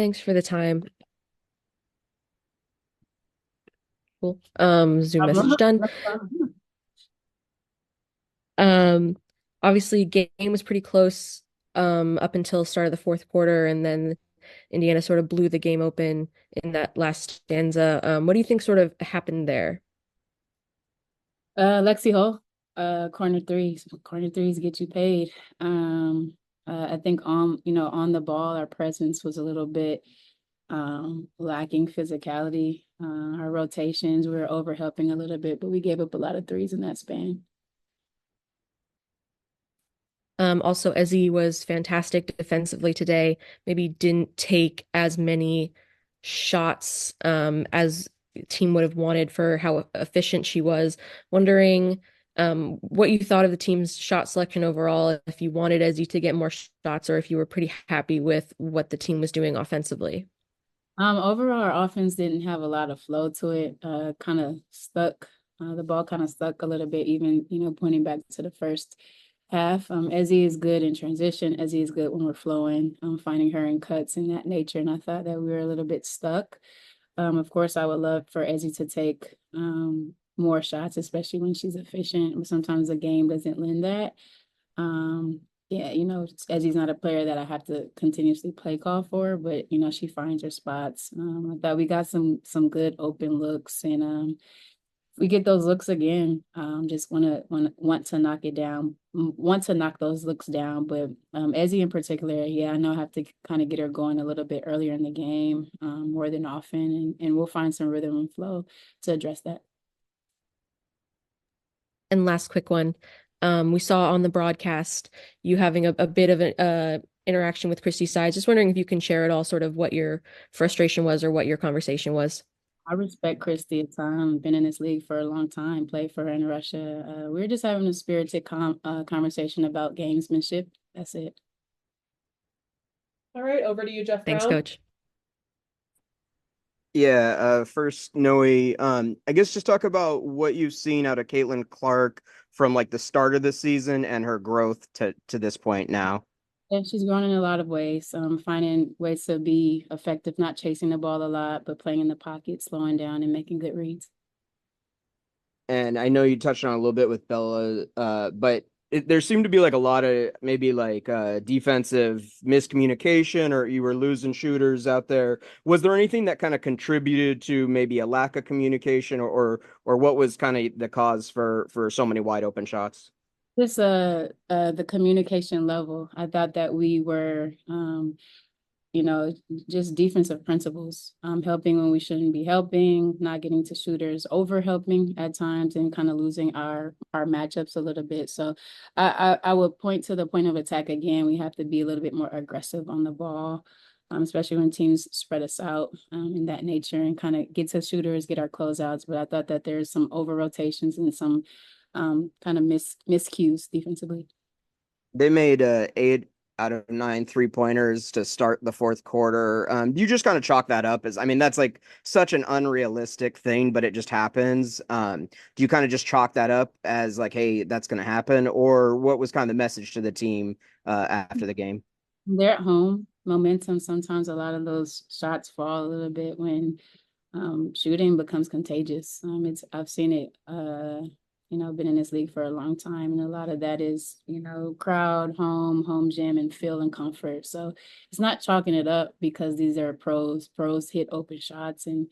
Thanks for the time. Cool. Zoom message done. Um, Obviously game was pretty close up until start of the fourth quarter, and then Indiana sort of blew the game open in that last stanza. What do you think sort of happened there? Lexi Hall, corner threes. Corner threes get you paid. I think on the ball, our presence was a little bit lacking physicality. Our rotations, we were over helping a little bit, but we gave up a lot of threes in that span. Also, Ezzy was fantastic defensively today. Maybe didn't take as many shots as the team would have wanted for how efficient she was. Wondering what you thought of the team's shot selection overall, if you wanted Ezzy to get more shots or if you were pretty happy with what the team was doing offensively. Overall, our offense didn't have a lot of flow to it. Kind of stuck. The ball kind of stuck a little bit, even pointing back to the first half. Ezzy is good in transition. Ezzy is good when we're flowing. Finding her in cuts and that nature. And I thought that we were a little bit stuck. Of course, I would love for Ezzy to take more shots, especially when she's efficient. But sometimes the game doesn't lend that. Um, yeah, Ezzy's not a player that I have to continuously play call for, but she finds her spots. I thought we got some good open looks, and if we get those looks again, just want to knock it down, want to knock those looks down. But Ezzy in particular, yeah, I know I have to kind of get her going a little bit earlier in the game, more than often, and we'll find some rhythm and flow to address that. And last quick one. We saw on the broadcast you having a bit of an interaction with Christie Sides. Just wondering if you can share at all sort of what your frustration was or what your conversation was. I respect Christy a ton. Been in this league for a long time. Played for her in Russia. We are just having a spirited conversation about gamesmanship. That's it. All right, over to you, Jeff Thanks, Brown. Coach. Yeah, first, Noe, I guess just talk about what you've seen out of Caitlin Clark from like the start of the season and her growth to this point now. Yeah, she's grown in a lot of ways. Finding ways to be effective, not chasing the ball a lot, but playing in the pocket, slowing down, and making good reads. And I know you touched on it a little bit with Bella, but there seemed to be like a lot of maybe like defensive miscommunication, or you were losing shooters out there. Was there anything that kind of contributed to maybe a lack of communication, or what was kind of the cause for so many wide open shots? Just the communication level. I thought that we were you know, just defensive principles, helping when we shouldn't be helping, not getting to shooters, over helping at times, and kind of losing our matchups a little bit. So I would point to the point of attack again. We have to be a little bit more aggressive on the ball, especially when teams spread us out in that nature and kind of get to shooters, get our closeouts. But I thought that there's some over rotations and some kind of miscues defensively. They made 8 out of 9 3-pointers to start the fourth quarter. You just kind of chalk that up as, I mean, that's like such an unrealistic thing, but it just happens. Do you kind of just chalk that up as like, hey, that's going to happen? Or what was kind of the message to the team after the game? They're at home. Momentum, sometimes a lot of those shots fall a little bit when shooting becomes contagious. I've seen it been in this league for a long time, and a lot of that is, crowd, home gym, and feel and comfort. So it's not chalking it up because these are pros. Pros hit open shots and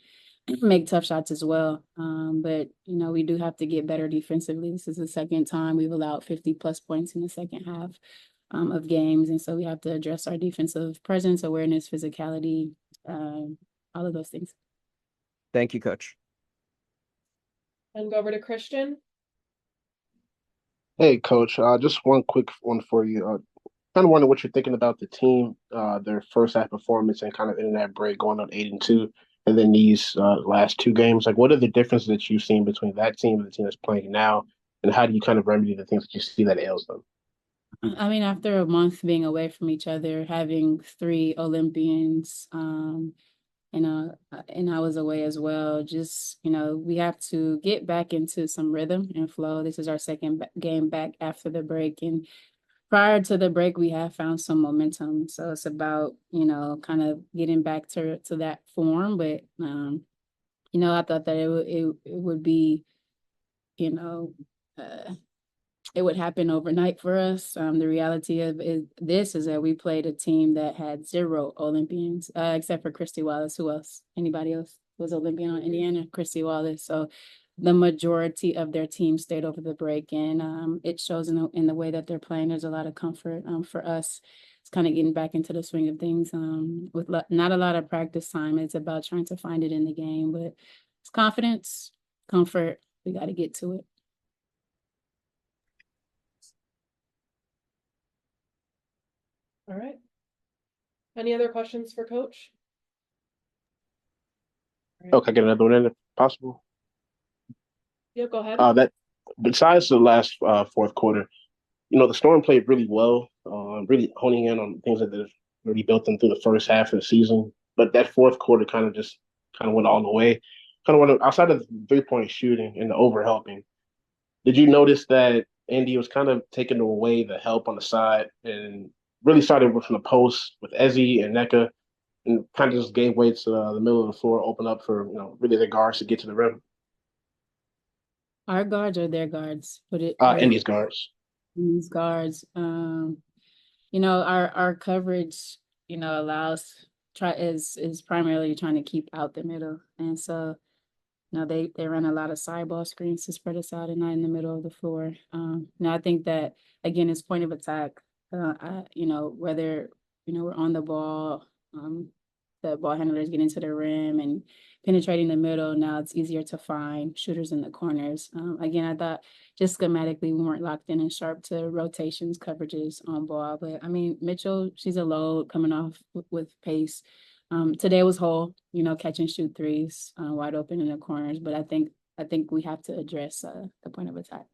make tough shots as well. But we do have to get better defensively. This is the second time we've allowed 50 plus points in the second half of games. And so we have to address our defensive presence, awareness, physicality, all of those things. Thank you, coach. And go over to Christian. Hey, Coach. Just one quick one for you. Kind of wondering what you're thinking about the team, their first half performance, and kind of in that break going on 8-2, and then these last two games. Like, what are the differences that you've seen between that team and the team that's playing now, and how do you kind of remedy the things that you see that ails them? I mean, after a month being away from each other, having three Olympians, and I was away as well. Just, we have to get back into some rhythm and flow. This is our second game back after the break, and prior to the break, we have found some momentum. So it's about, kind of getting back to that form. But, I thought that it would be, you know, it would happen overnight for us. The reality of this is that we played a team that had 0 Olympians, except for Christy Wallace. Who else? Anybody else was Olympian on Indiana? Christy Wallace. So the majority of their team stayed over the break, and it shows in the way that they're playing. There's a lot of comfort for us. It's kind of getting back into the swing of things with not a lot of practice time. It's about trying to find it in the game, but it's confidence, comfort. We got to get to it. All right. Any other questions for Coach? Oh, can I get another one in if possible? Yeah, go ahead. That besides the last fourth quarter, the Storm played really well, really honing in on things that they've really built them through the first half of the season. But that fourth quarter kind of went all the way. Kind of went outside of the 3-point shooting and the overhelping. Did you notice that Indy was kind of taking away the help on the side and really started from the post with Ezzy and NECA and kind of just gave way to the middle of the floor, open up for really the guards to get to the rim? Our guards are their guards, but Indy's guards. These guards, our coverage, allows is primarily trying to keep out the middle, and so they run a lot of sideball screens to spread us out and not in the middle of the floor. Now I think that again, it's point of attack. Whether we're on the ball, the ball handlers get into the rim and penetrating the middle. Now it's easier to find shooters in the corners. Again, I thought just schematically we weren't locked in and sharp to rotations, coverages on ball. But I mean, Mitchell, she's a load coming off with pace. Today was whole, catch and shoot threes, wide open in the corners. But I think we have to address the point of attack.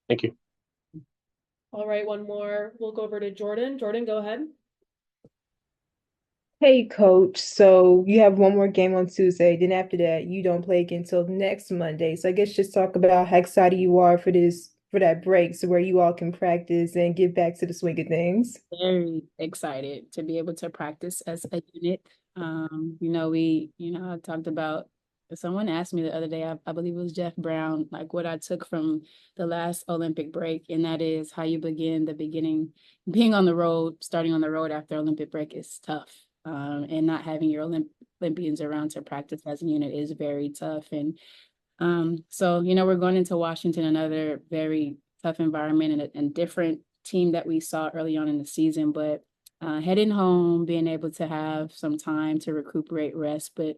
Thank you. All right, one more. We'll go over to Jordan. Jordan, go ahead. Hey, coach. So you have one more game on Tuesday. Then after that, you don't play again until next Monday. So I guess just talk about how excited you are for that break, so where you all can practice and get back to the swing of things. Very excited to be able to practice as a unit. I talked about, someone asked me the other day, I believe it was Jeff Brown, like what I took from the last Olympic break, and that is how you begin the beginning. Being on the road, starting on the road after Olympic break is tough. And not having your Olympians around to practice as a unit is very tough. And so, we're going into Washington, another very tough environment and different team that we saw early on in the season. But heading home, being able to have some time to recuperate, rest, but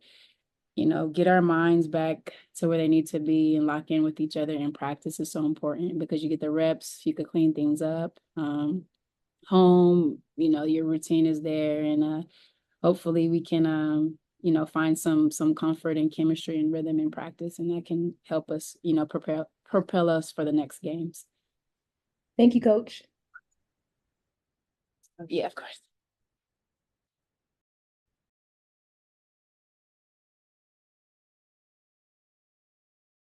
get our minds back to where they need to be and lock in with each other in practice is so important, because you get the reps, you could clean things up. Home, your routine is there, and hopefully we can find some comfort and chemistry and rhythm in practice, and that can help us, propel us for the next games. Thank you, coach. Yeah, of course.